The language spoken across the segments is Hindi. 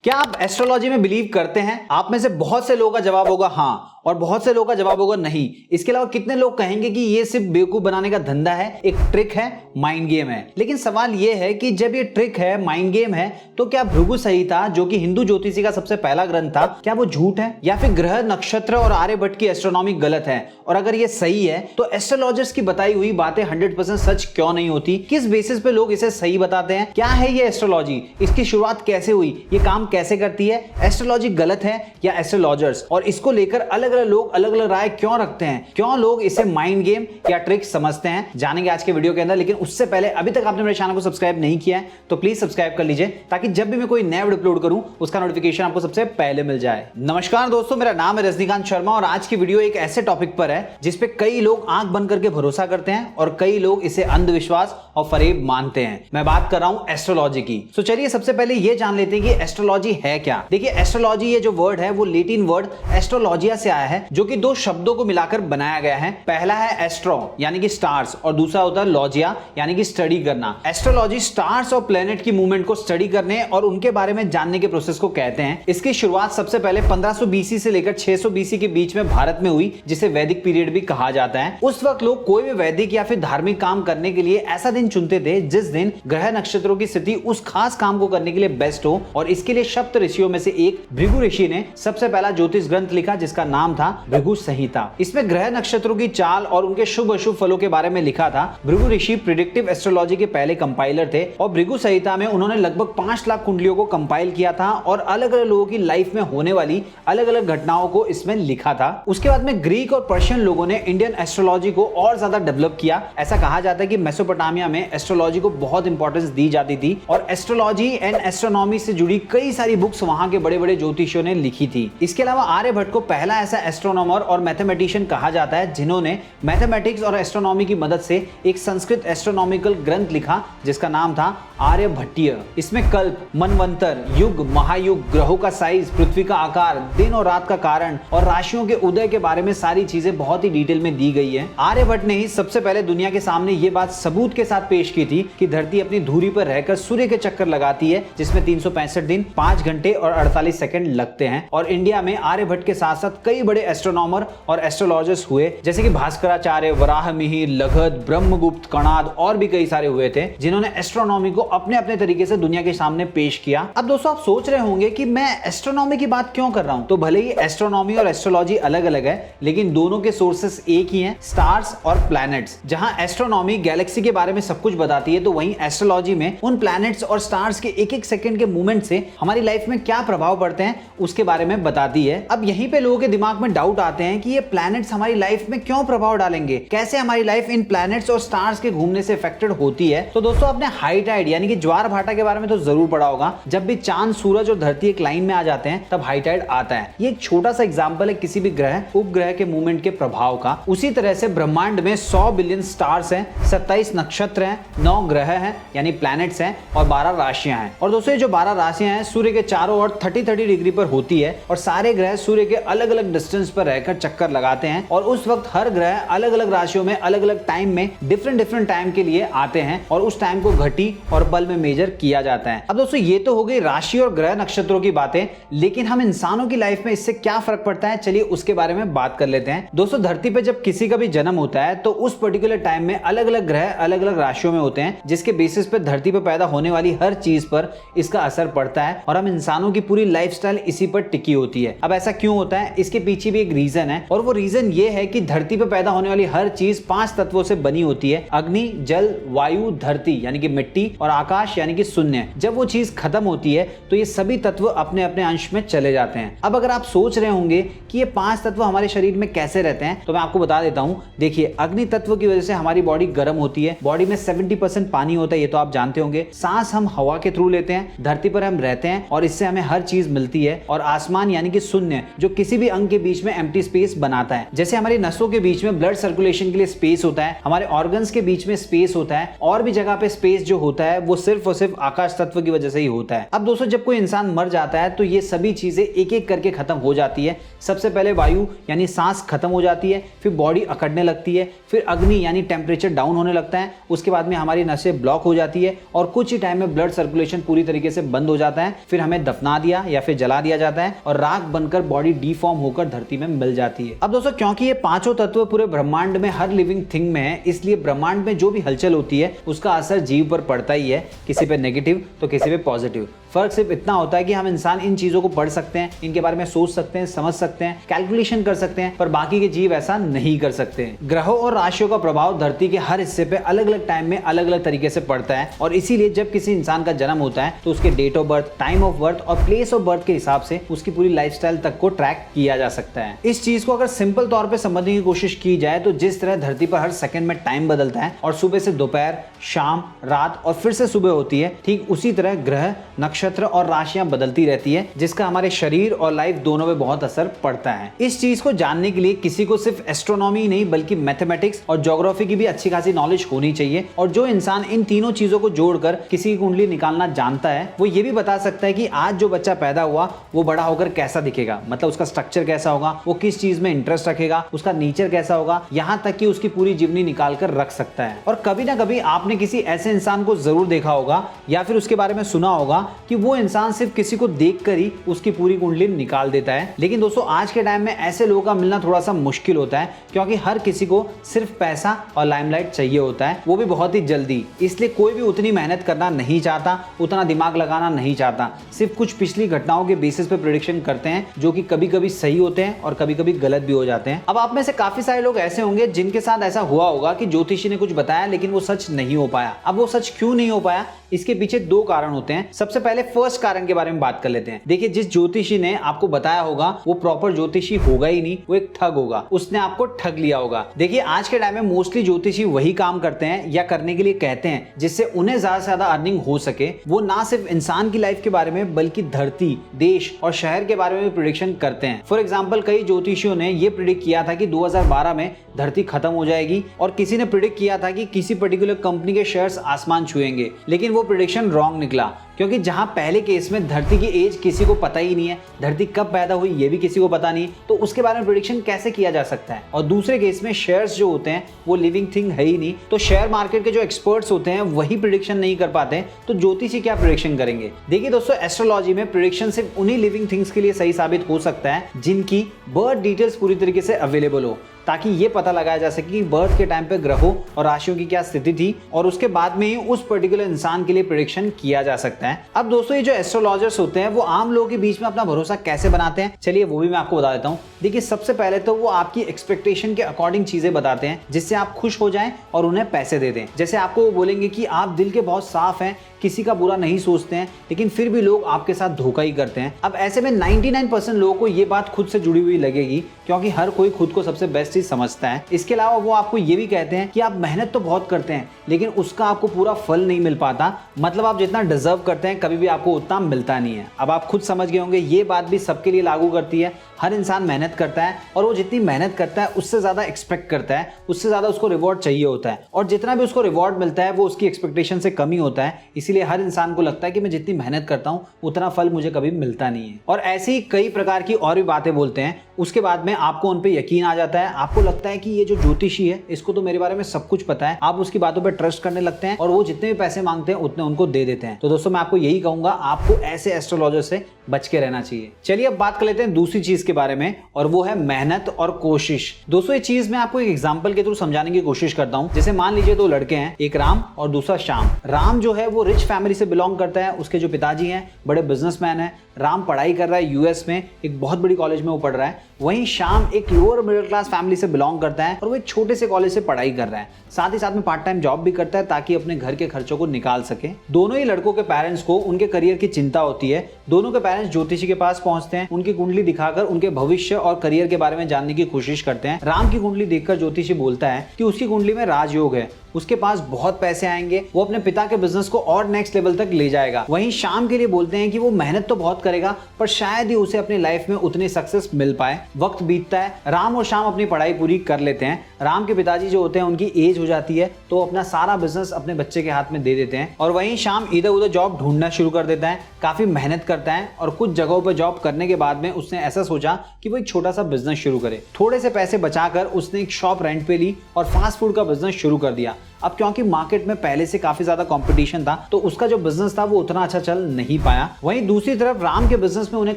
क्या आप एस्ट्रोलॉजी में बिलीव करते हैं? आप में से बहुत से लोगों का जवाब होगा हाँ, और बहुत से लोगों का जवाब होगा नहीं। इसके अलावा कितने लोग कहेंगे कि ये सिर्फ बेवकूफ बनाने का धंधा है, एक ट्रिक है, माइंड गेम है। लेकिन सवाल ये है कि जब ये ट्रिक है, माइंड गेम है, तो क्या भृगु संहिता जो कि हिंदू ज्योतिषी का सबसे पहला ग्रंथ था, क्या वो झूठ है? या फिर ग्रह, नक्षत्र और आर्यभट्ट की एस्ट्रोनॉमी गलत है? और अगर ये सही है तो एस्ट्रोलॉजर्स की बताई हुई बातें 100% सच क्यों नहीं होती? किस बेसिस पे लोग इसे सही बताते हैं? क्या है ये एस्ट्रोलॉजी? इसकी शुरुआत कैसे हुई? ये काम कैसे करती है? एस्ट्रोलॉजी गलत है या एस्ट्रोलॉजर्स? और इसको लेकर अलग अलग लोग अलग अलग राय क्यों रखते हैं? क्यों लोग इसे माइंड गेम या ट्रिक समझते हैं? जानेंगे आज के वीडियो के अंदर। लेकिन उससे पहले अभी तक आपने मेरे चैनल को सब्सक्राइब नहीं किया है तो प्लीज सब्सक्राइब कर लीजिए, ताकि जब भी मैं कोई नया वीडियो अपलोड करूं उसका नोटिफिकेशन आपको सबसे पहले मिल जाए। नमस्कार दोस्तों, मेरा नाम है रजनीकांत शर्मा और आज की वीडियो एक ऐसे टॉपिक पर है जिसपे कई लोग आंख बंद करके भरोसा करते हैं और कई लोग इसे अंधविश्वास और फरेब मानते हैं। मैं बात कर रहा हूं एस्ट्रोलॉजी की। तो चलिए सबसे पहले ये जान लेते हैं कि एस्ट्रोलॉजी है क्या। देखिए, एस्ट्रोलॉजी ये जो वर्ड है वो लैटिन वर्ड एस्ट्रोलॉजिया से आया है, जो कि दो शब्दों को मिलाकर बनाया गया है। पहला है एस्ट्रो यानी कि स्टार्स और दूसरा होता है लॉजिया यानी कि स्टडी करना। एस्ट्रोलॉजी स्टार्स और प्लेनेट की मूवमेंट को स्टडी करने और उनके बारे में जानने के प्रोसेस को कहते हैं। इसकी शुरुआत सबसे पहले 1500 बीसी से लेकर 600 बीसी के बीच में भारत में हुई, जिसे वैदिक पीरियड भी कहा जाता है। उस वक्त लोग कोई भी वैदिक या फिर धार्मिक काम करने के लिए ऐसा दिन चुनते थे जिस दिन ग्रह नक्षत्रों की स्थिति उस खास काम को करने के लिए बेस्ट हो, और इसके लिए सप्त ऋषियों में से एक भृगु ऋषि ने सबसे पहला ज्योतिष ग्रंथ लिखा जिसका नाम था भृगु संहिता। इसमें ग्रह नक्षत्रों की चाल और उनके शुभ अशुभ फलों के बारे में लिखा था। भृगु ऋषि प्रिडिक्टिव एस्ट्रोलॉजी के पहले कंपाइलर थे और भृगु संहिता में उन्होंने लगभग 5 लाख कुंडलियों को कंपाइल किया था और अलग अलग लोगों की लाइफ में होने वाली अलग अलग घटनाओं को इसमें लिखा था। उसके बाद में ग्रीक और पर्शियन लोगों ने इंडियन एस्ट्रोलॉजी को और ज्यादा डेवलप किया। ऐसा कहा जाता है कि मेसोपोटामिया में एस्ट्रोलॉजी को बहुत इंपॉर्टेंस दी जाती थी और एस्ट्रोलॉजी एंड एस्ट्रोनॉमी से जुड़ी कई सारी बुक्स वहां के बड़े बड़े ज्योतिषियों ने लिखी थी। इसके अलावा आर्यभट्ट को पहला ऐसा एस्ट्रोनॉमर और मैथमेटिशियन कहा जाता है जिन्होंने मैथमेटिक्स और एस्ट्रोनॉमी की मदद से एक संस्कृत एस्ट्रोनॉमिकल ग्रंथ लिखा जिसका नाम था आर्यभट्टीय। इसमें कल्प, मनवंतर, युग, महायुग, ग्रहों का साइज, पृथ्वी का आकार, दिन और रात का कारण और राशियों के उदय के बारे में सारी चीजें बहुत ही डिटेल में दी गई है। आर्यभट्ट ने ही सबसे पहले दुनिया के सामने ये बात सबूत के साथ पेश की थी कि धरती अपनी धुरी पर रहकर सूर्य के चक्कर लगाती है, जिसमें 365 दिन, 5 घंटे और 48 सेकंड लगते हैं। और इंडिया में आर्यभट्ट के साथ साथ कई बड़े एस्ट्रोनॉमर और एस्ट्रोलॉजर्स हुए, जैसे कि भास्कराचार्य, वराहमिहिर, लगध, ब्रह्मगुप्त, कणाद और भी कई सारे हुए थे जिन्होंने एस्ट्रोनॉमी को अपने अपने तरीके से दुनिया के सामने पेश किया। अब दोस्तों आप सोच रहे होंगे कि मैं एस्ट्रोनॉमी की बात क्यों कर रहा हूं। तो भले ही एस्ट्रोनॉमी और एस्ट्रोलॉजी अलग अलग है, लेकिन दोनों के सोर्सेस एक ही हैं, स्टार्स और प्लैनेट्स। जहां एस्ट्रोनॉमी गैलेक्सी के बारे में सब कुछ बताती है, तो वहीं एस्ट्रोलॉजी में उन प्लैनेट्स और स्टार्स के एक एक सेकंड के मूवमेंट से हमारी लाइफ में क्या प्रभाव पड़ते हैं उसके बारे में बताती है। अब यहीं पे लोगों के दिमाग में डाउट आते हैं कि ये प्लैनेट्स हमारी लाइफ में क्यों प्रभाव डालेंगे, कैसे हमारी लाइफ इन प्लैनेट्स और स्टार्स के घूमने से अफेक्टेड होती है। तो दोस्तों आपने हाई टाइड यानी कि ज्वार भाटा के बारे में तो जरूर पढ़ा होगा। जब भी चांद, सूरज और धरती एक लाइन में आ जाते हैं तब हाई टाइड आता है। ये एक छोटा सा एग्जांपल है किसी भी ग्रह, उपग्रह के मूवमेंट के प्रभाव का। उसी तरह से ब्रह्मांड में 100 बिलियन स्टार्स हैं, 27 नक्षत्र हैं, 9 ग्रह हैं यानी प्लैनेट्स हैं और 12 राशियां हैं। और दोस्तों ये जो 12 राशियां हैं सूर्य के चारों ओर 30-30 डिग्री पर होती है और सारे ग्रह सूर्य के अलग अलग डिस्टेंस पर रहकर चक्कर लगाते हैं और उस वक्त हर ग्रह अलग अलग राशियों में अलग अलग टाइम में डिफरेंट टाइम के लिए आते हैं और उस टाइम को घटी और बल में मेजर किया जाता है। अब दोस्तों ये तो हो गई राशि और ग्रह नक्षत्रों की बातें, लेकिन हम इंसानों की लाइफ में इससे क्या फर्क पड़ता है, चलिए उसके बारे में बात कर लेते हैं। दोस्तों धरती पे जब किसी का भी जन्म होता है तो उस पर्टिकुलर टाइम में अलग अलग ग्रह अलग अलग राशियों में होते हैं, जिसके बेसिस पे धरती पे पैदा होने वाली हर चीज पर इसका असर पड़ता है और हम इंसानों की पूरी लाइफस्टाइल इसी पर टिकी होती है। अब ऐसा क्यों होता है, इसके पीछे भी एक रीजन है और वो रीजन ये है कि धरती पे पैदा होने वाली हर चीज 5 तत्वों से बनी होती है। अग्नि, जल, वायु, धरती यानी कि मिट्टी और आकाश यानी कि शून्य। जब वो चीज खत्म होती है तो ये सभी तत्व अपने अपने अंश में चले जाते हैं। अब अगर आप सोच रहे होंगे कि ये 5 तत्व हमारे शरीर में कैसे रहते हैं, तो मैं आपको बता देता हूं। देखिए, अग्नि तत्व की वजह से हमारी बॉडी गर्म होती है। बॉडी में 70% पानी होता है, ये तो आप जानते होंगे। सांस हम हवा के थ्रू लेते हैं, धरती पर हम रहते हैं और इससे हमें हर चीज मिलती है। और आसमान यानी कि शून्य, जो किसी भी अंग के बीच में एम्प्टी स्पेस बनाता है। जैसे हमारी नसों के बीच में ब्लड सर्कुलेशन के लिए स्पेस होता है, हमारे ऑर्गन्स के बीच में स्पेस होता है, और भी जगह पे स्पेस जो होता है वो सिर्फ और सिर्फ आकाश तत्व की वजह से ही होता है। अब दोस्तों जब कोई इंसान मर जाता है तो ये सभी चीजें एक एक करके खत्म हो जाती है। सबसे पहले वायु यानी सांस खत्म हो जाती है, फिर बॉडी अकड़ने लगती है, फिर अग्नि यानी टेम्परेचर डाउन होने लगता है, उसके बाद में हमारी नसें ब्लॉक हो जाती है और कुछ ही टाइम में ब्लड सर्कुलेशन पूरी तरीके से बंद हो जाता है। फिर हमें दफना दिया या फिर जला दिया जाता है और राख बनकर बॉडी डीफॉर्म होकर धरती में मिल जाती है। अब दोस्तों क्योंकि ये पांचों तत्व पूरे ब्रह्मांड में हर लिविंग थिंग में है, इसलिए ब्रह्मांड में जो भी हलचल होती है उसका असर जीव पर पड़ता ही है, किसी पे नेगेटिव तो किसी पे पॉजिटिव। फर्क सिर्फ इतना होता है कि हम इंसान इन चीजों को पढ़ सकते हैं, इनके बारे में सोच सकते हैं, समझ सकते हैं, कैलकुलेशन कर सकते हैं, पर बाकी के जीव ऐसा नहीं कर सकते। ग्रहों और राशियों का प्रभाव धरती के हर हिस्से पे अलग अलग टाइम में अलग अलग तरीके से पड़ता है और इसीलिए जब किसी इंसान का जन्म होता है तो उसके date of birth, time of birth और प्लेस ऑफ बर्थ के हिसाब से उसकी पूरी लाइफस्टाइल तक को ट्रैक किया जा सकता है। इस चीज को अगर सिंपल तौर पे समझने की कोशिश की जाए तो जिस तरह धरती पर हर सेकंड में टाइम बदलता है और सुबह से दोपहर, शाम, रात और फिर से सुबह होती है, ठीक उसी तरह ग्रह, नक्षत्र और राशियां बदलती रहती है, जिसका हमारे शरीर और लाइफ दोनों पे बहुत असर पड़ता है। इस चीज को जानने के लिए किसी को सिर्फ एस्ट्रोनॉमी नहीं बल्कि मैथमेटिक्स और ज्योग्राफी की भी अच्छी खासी नॉलेज होनी चाहिए। और जो इंसान इन तीनों चीजों को जोड़कर किसी की कुंडली निकालना जानता है वो ये भी बता सकता है कि आज जो बच्चा पैदा हुआ वो बड़ा होकर कैसा दिखेगा, मतलब उसका स्ट्रक्चर कैसा होगा, वो किस चीज में इंटरेस्ट रखेगा, उसका नेचर कैसा होगा, यहाँ तक कि उसकी पूरी जीवनी निकाल कर रख सकता है। और कभी ना कभी आपने किसी ऐसे इंसान को जरूर देखा होगा या फिर उसके बारे में सुना होगा कि वो इंसान सिर्फ किसी को देखकर ही उसकी पूरी कुंडली निकाल देता है। लेकिन दोस्तों आज के टाइम में ऐसे लोगों का मिलना थोड़ा सा मुश्किल होता है क्योंकि हर किसी को सिर्फ पैसा और लाइमलाइट चाहिए होता है, वो भी बहुत ही जल्दी। इसलिए कोई भी उतनी मेहनत करना नहीं चाहता, उतना दिमाग लगाना नहीं चाहता, सिर्फ कुछ पिछली घटनाओं के बेसिस पे प्रेडिक्शन करते हैं जो कि कभी कभी सही होते हैं और कभी कभी गलत भी हो जाते हैं। अब आप में से काफी सारे लोग ऐसे होंगे जिनके साथ ऐसा हुआ होगा कि ज्योतिषी ने कुछ बताया लेकिन वो सच नहीं हो पाया। अब वो सच क्यों नहीं हो पाया, इसके पीछे दो कारण होते हैं। सबसे पहले फर्स्ट कारण के बारे में बात कर लेते हैं। देखिए जिस ज्योतिषी ने आपको बताया होगा वो प्रॉपर ज्योतिषी होगा ही नहीं, वो एक ठग होगा, उसने आपको ठग लिया होगा। देखिए आज के टाइम में मोस्टली ज्योतिषी वही काम करते हैं या करने के लिए कहते हैं जिससे उन्हें ज्यादा से ज्यादा अर्निंग हो सके। वो ना सिर्फ इंसान की लाइफ के बारे में बल्कि धरती, देश और शहर के बारे में भी प्रेडिक्शन करते हैं। फॉर एग्जाम्पल कई ज्योतिषियों ने यह प्रिडिक्ट किया था कि 2012 में धरती खत्म हो जाएगी और किसी ने प्रिडिक्ट किया था कि किसी पर्टिकुलर कंपनी के शेयर्स आसमान छुएंगे, लेकिन वो प्रेडिक्शन रॉन्ग निकला क्योंकि जहां पहले केस में धरती की एज किसी को पता ही नहीं है, धरती कब पैदा हुई ये भी किसी को पता नहीं, तो उसके बारे में प्रेडिक्शन कैसे किया जा सकता है। और दूसरे केस में शेयर्स जो होते हैं वो लिविंग थिंग है ही नहीं, तो शेयर मार्केट के जो एक्सपर्ट्स होते हैं वही प्रेडिक्शन नहीं कर पाते, तो ज्योतिषी क्या प्रेडिक्शन करेंगे। देखिए दोस्तों एस्ट्रोलॉजी में प्रेडिक्शन सिर्फ उन्हीं लिविंग थिंग्स के लिए सही साबित हो सकता है जिनकी बर्थ डिटेल्स पूरी तरीके से अवेलेबल हो, ताकि ये पता लगाया जा सके कि बर्थ के टाइम पे ग्रहों और राशियों की क्या स्थिति थी और उसके बाद में ही उस पर्टिकुलर इंसान के लिए प्रेडिक्शन किया जा सकता है। अब दोस्तों ये जो एस्ट्रोलॉजर्स होते हैं वो आम लोगों के बीच में अपना भरोसा कैसे बनाते हैं, चलिए वो भी मैं आपको बता देता हूँ। देखिए सबसे पहले तो वो आपकी एक्सपेक्टेशन के अकॉर्डिंग चीजें बताते हैं जिससे आप खुश हो जाएं और उन्हें पैसे दे दें। जैसे आपको वो बोलेंगे कि आप दिल के बहुत साफ हैं, किसी का बुरा नहीं सोचते हैं, लेकिन फिर भी लोग आपके साथ धोखा ही करते हैं। अब ऐसे में 99% लोगों को ये बात खुद से जुड़ी हुई लगेगी क्योंकि हर कोई खुद को सबसे बेस्ट चीज समझता है। इसके अलावा वो आपको ये भी कहते हैं कि आप मेहनत तो बहुत करते हैं लेकिन उसका आपको पूरा फल नहीं मिल पाता, मतलब आप जितना डिजर्व करते हैं कभी भी आपको उतना मिलता नहीं है। अब आप खुद समझ गए होंगे ये बात भी सबके लिए लागू करती है। हर इंसान मेहनत करता है और वो जितनी मेहनत करता है उससे ज्यादा एक्सपेक्ट करता है, उससे ज्यादा उसको रिवॉर्ड चाहिए होता है और जितना भी उसको रिवॉर्ड मिलता है वो उसकी एक्सपेक्टेशन से कम ही होता है। इसीलिए हर इंसान को लगता है कि मैं जितनी मेहनत करता हूं उतना फल मुझे कभी मिलता नहीं है। और ऐसी ही कई प्रकार की और भी बातें बोलते हैं। उसके बाद में आपको उन पे यकीन आ जाता है, आपको लगता है कि ये जो ज्योतिषी है इसको तो मेरे बारे में सब कुछ पता है, आप उसकी बातों पे ट्रस्ट करने लगते हैं और वो जितने भी पैसे मांगते हैं उतने उनको दे देते हैं। तो दोस्तों मैं आपको यही कहूंगा, आपको ऐसे एस्ट्रोलॉजर से बच के रहना चाहिए। चलिए अब बात कर लेते हैं दूसरी चीज के बारे में और वो है मेहनत और कोशिश। दोस्तों ये चीज मैं आपको एक एग्जांपल के थ्रू समझाने की कोशिश करता हूं। जैसे मान लीजिए दो लड़के हैं, एक राम और दूसरा श्याम। राम जो है वो रिच फैमिली से बिलोंग करता है, उसके जो पिताजी हैं बड़े बिजनेसमैन हैं। राम पढ़ाई कर रहा है यूएस में, एक बहुत बड़ी कॉलेज में वो पढ़ रहा है। वहीं श्याम एक लोअर मिडिल क्लास फैमिली से बिलोंग करता है और वो एक छोटे से कॉलेज से पढ़ाई कर रहा है, साथ ही साथ में पार्ट टाइम जॉब भी करता है ताकि अपने घर के खर्चों को निकाल सके। दोनों ही लड़कों के पेरेंट्स को उनके करियर की चिंता होती है। दोनों के पेरेंट्स ज्योतिषी के पास पहुंचते हैं, उनकी कुंडली दिखाकर उनके भविष्य और करियर के बारे में जानने की कोशिश करते हैं। राम की कुंडली देखकर ज्योतिषी बोलता है कि उसकी कुंडली में राजयोग है, उसके पास बहुत पैसे आएंगे, वो अपने पिता के बिजनेस को और नेक्स्ट लेवल तक ले जाएगा। वहीं श्याम के लिए बोलते हैं कि वो मेहनत तो बहुत करेगा पर शायद ही उसे अपनी लाइफ में उतनी सक्सेस मिल पाए। वक्त बीतता है, राम और श्याम अपनी पढ़ाई पूरी कर लेते हैं। राम के पिताजी जो होते हैं उनकी एज हो जाती है तो अपना सारा बिजनेस अपने बच्चे के हाथ में दे देते हैं और वहीं श्याम इधर उधर जॉब ढूंढना शुरू कर देता है, काफी मेहनत करता है और कुछ जगहों पर जॉब करने के बाद में उसने ऐसा सोचा कि वो एक छोटा सा बिजनेस शुरू करे। थोड़े से पैसे बचाकर उसने एक शॉप रेंट पे ली और फास्ट फूड का बिजनेस शुरू कर दिया। अब क्योंकि मार्केट में पहले से काफी ज्यादा कंपटीशन था तो उसका जो बिजनेस था वो उतना अच्छा चल नहीं पाया। वहीं दूसरी तरफ राम के बिजनेस में उन्हें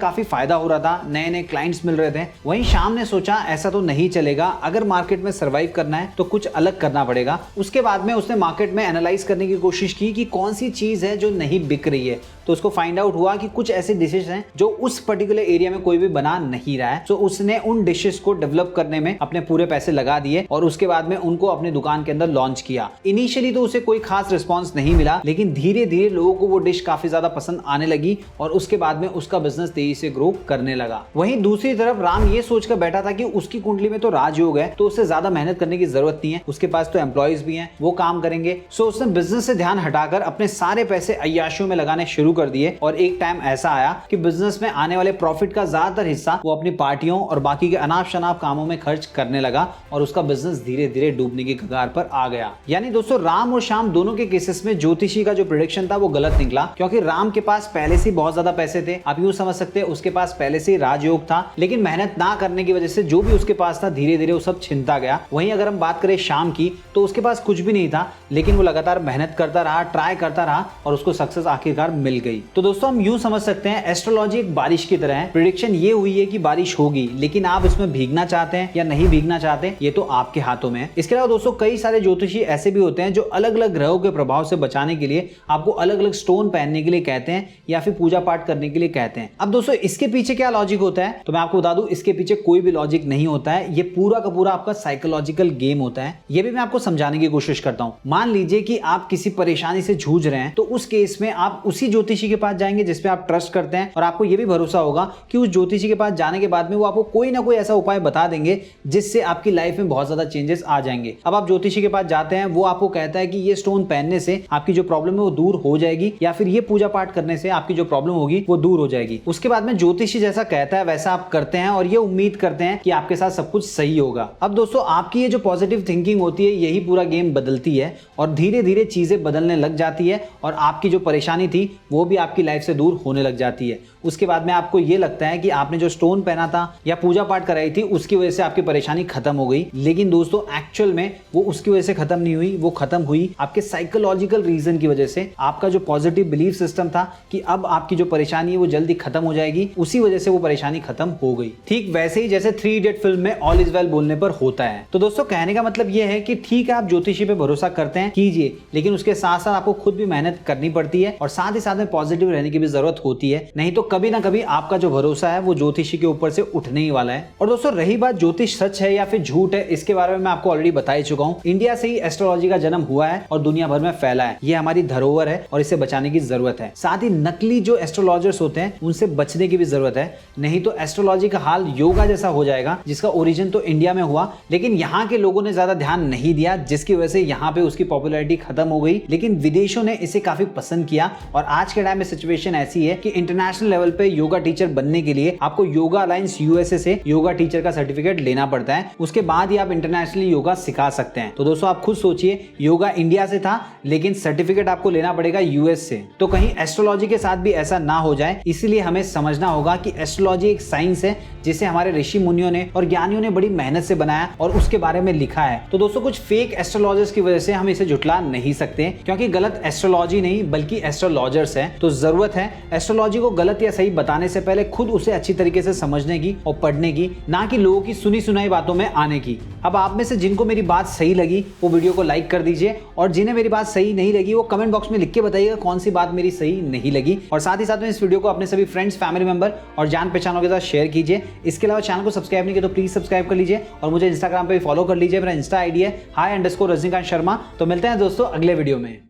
काफी फायदा हो रहा था, नए नए क्लाइंट्स मिल रहे थे। वहीं श्याम ने सोचा ऐसा तो नहीं चलेगा, अगर मार्केट में सर्वाइव करना है तो कुछ अलग करना पड़ेगा। उसके बाद में उसने मार्केट में एनालाइज करने की कोशिश की कि कौन सी चीज है जो नहीं बिक रही है। तो उसको फाइंड आउट हुआ कि कुछ ऐसे डिशेस हैं जो उस पर्टिकुलर एरिया में कोई भी बना नहीं रहा है। तो उसने उन डिशेस को डेवलप करने में अपने पूरे पैसे लगा दिए और उसके बाद में उनको अपनी दुकान के अंदर लॉन्च किया। इनिशियली तो उसे कोई खास रिस्पांस नहीं मिला, लेकिन धीरे धीरे लोगों को वो डिश काफी ज्यादा पसंद आने लगी और उसके बाद में उसका बिजनेस तेजी से ग्रो करने लगा। वहीं दूसरी तरफ राम ये सोचकर बैठा था कि उसकी कुंडली में तो राजयोग है तो उसे ज्यादा मेहनत करने की जरूरत नहीं है, उसके पास तो एम्प्लॉयज भी हैं, वो काम करेंगे। सो उसने बिजनेस से ध्यान हटाकर अपने सारे पैसे अय्याशियों में लगाने शुरू कर दिए और एक टाइम ऐसा आया कि बिजनेस में आने वाले प्रॉफिट का ज्यादातर हिस्सा वो अपनी पार्टियों और बाकी के अनाप शनाप कामों में खर्च करने लगा और उसका बिजनेस धीरे धीरे डूबने की कगार पर आ गया। यानी दोस्तों राम और श्याम दोनों के केसेस में ज्योतिषी का जो प्रेडिक्शन था वो गलत निकला, क्योंकि राम के पास पहले से बहुत ज्यादा पैसे थे। आप यूं समझ सकते हैं उसके पास पहले से राजयोग था, लेकिन मेहनत ना करने की वजह से जो भी उसके पास था धीरे धीरे वो सब छिनता गया। वहीं अगर हम बात करें श्याम की तो उसके पास कुछ भी नहीं था, लेकिन वो लगातार मेहनत करता रहा, ट्राई करता रहा और उसको सक्सेस आखिरकार मिल गई। तो दोस्तों हम यूं समझ सकते हैं एस्ट्रोलॉजी एक बारिश की तरह है। प्रेडिक्शन ये हुई है कि बारिश होगी, लेकिन आप इसमें भीगना चाहते हैं या नहीं भीगना चाहते ये तो आपके हाथों में है। इसके अलावा दोस्तों कई सारे ज्योतिषी ऐसे भी होते हैं जो अलग अलग ग्रहों के प्रभाव से बचाने के लिए आपको अलग अलग स्टोन पहनने के लिए कहते हैं या फिर पूजा पाठ करने के लिए कहते हैं। अब दोस्तों इसके पीछे क्या लॉजिक होता है तो मैं आपको बता दूं, इसके पीछे कोई भी लॉजिक नहीं होता है, ये पूरा का पूरा आपका साइकोलॉजिकल गेम होता है। ये भी मैं आपको समझाने की कोशिश करता हूं। मान लीजिए कि आप किसी परेशानी से जूझ रहे हैं तो उस केस में आप उसी ज्योतिषी के पास जाएंगे जिसपे आप ट्रस्ट करते हैं और आपको यह भी भरोसा होगा कि उस ज्योतिषी के पास जाने के बाद में वो आपको कोई ना कोई ऐसा उपाय बता देंगे जिससे आपकी लाइफ में बहुत ज्यादा चेंजेस आ जाएंगे। अब आप ज्योतिषी के पास जाते हैं, वो आपको कहता है कि ये स्टोन पहनने से आपकी जो प्रॉब्लम है वो दूर हो जाएगी या फिर ये पूजा पाठ करने से आपकी जो प्रॉब्लम होगी वो दूर हो जाएगी। उसके बाद में ज्योतिषी जैसा कहता है वैसा आप करते हैं और ये उम्मीद करते हैं कि आपके साथ सब कुछ सही होगा। अब दोस्तों आपकी ये जो पॉजिटिव थिंकिंग होती है यही पूरा गेम बदलती है और धीरे धीरे चीजें बदलने लग जाती है और आपकी जो परेशानी थी वो भी आपकी लाइफ से दूर होने लग जाती है। उसके बाद में आपको ये लगता है कि आपने जो स्टोन पहना था या पूजा पाठ कराई थी उसकी वजह से आपकी परेशानी खत्म हो गई, लेकिन दोस्तों एक्चुअल में वो उसकी वजह से खत्म नहीं हुई, वो खत्म हुई आपके साइकोलॉजिकल रीजन की वजह से। आपका जो पॉजिटिव बिलीफ सिस्टम था कि अब आपकी जो परेशानी है वो जल्दी खत्म हो जाएगी, उसी वजह से वो परेशानी खत्म हो गई। ठीक वैसे ही जैसे 3 इडियट फिल्म में ऑल इज वेल बोलने पर होता है। तो दोस्तों कहने का मतलब ये है कि ठीक है आप ज्योतिषी पे भरोसा करते हैं, कीजिए, लेकिन उसके साथ साथ आपको खुद भी मेहनत करनी पड़ती है और साथ ही साथ में पॉजिटिव रहने की भी जरूरत होती है, नहीं तो कभी ना कभी आपका जो भरोसा है वो ज्योतिषी के ऊपर से उठने ही वाला है। और दोस्तों रही बात ज्योतिष सच है या फिर झूठ है, इसके बारे में मैं आपको ऑलरेडी बता ही चुका हूं। इंडिया से ही एस्ट्रोलॉजी का जन्म हुआ है और दुनिया भर में फैला है। ये हमारी धरोहर है और इसे बचाने की जरूरत है। साथ ही नकली जो एस्ट्रोलॉजर्स होते हैं उनसे बचने की भी जरूरत है, नहीं तो एस्ट्रोलॉजी का हाल योगा जैसा हो जाएगा, जिसका ओरिजिन तो इंडिया में हुआ लेकिन यहाँ के लोगों ने ज्यादा ध्यान नहीं दिया, जिसकी वजह से यहाँ पे उसकी पॉपुलैरिटी खत्म हो गई। लेकिन विदेशों ने इसे काफी पसंद किया और आज के टाइम में सिचुएशन ऐसी है कि इंटरनेशनल लेवल पे योगा टीचर बनने के लिए आपको योगा अलायंस यूएसए से योगा टीचर का सर्टिफिकेट लेना पड़ता है। उसके बाद ही आप इंटरनेशनली योगा सिखा सकते हैं। तो दोस्तों आप खुद सोचिए, योगा इंडिया से था लेकिन सर्टिफिकेट आपको लेना पड़ेगा यूएस से। तो कहीं एस्ट्रोलॉजी के साथ भी ऐसा ना हो जाए, इसलिए हमें समझना होगा कि एस्ट्रोलॉजी एक साइंस है जिसे हमारे ऋषि मुनियों ने और ज्ञानियों ने बड़ी मेहनत से बनाया और उसके बारे में लिखा है। तो दोस्तों कुछ फेक एस्ट्रोलॉजर्स की वजह से हम इसे झुठला नहीं सकते, क्योंकि गलत एस्ट्रोलॉजी नहीं बल्कि एस्ट्रोलॉजर्स है। तो जरूरत है एस्ट्रोलॉजी को गलत या सही बताने से पहले खुद उसे अच्छी तरीके से समझने की और पढ़ने की, ना कि लोगों की सुनी सुनाई बातों में आने की। अब आप में से जिनको मेरी बात सही लगी वो वीडियो को लाइक कर दीजिए और जिन्हें मेरी बात सही नहीं लगी वो कमेंट बॉक्स में लिख के बताइएगा कौन सी बात मेरी सही नहीं लगी। और साथ ही साथ में इस वीडियो को अपने सभी फ्रेंड्स, फैमिली मेंबर और जान पहचानों के साथ शेयर कीजिए। इसके अलावा चैनल को सब्सक्राइब नहीं किया तो प्लीज सब्सक्राइब कर लीजिए और मुझे इंस्टाग्राम पे भी फॉलो कर लीजिए। मेरा इंस्टा आईडी है hi_रजनीकांत शर्मा। तो मिलते हैं दोस्तों अगले वीडियो में।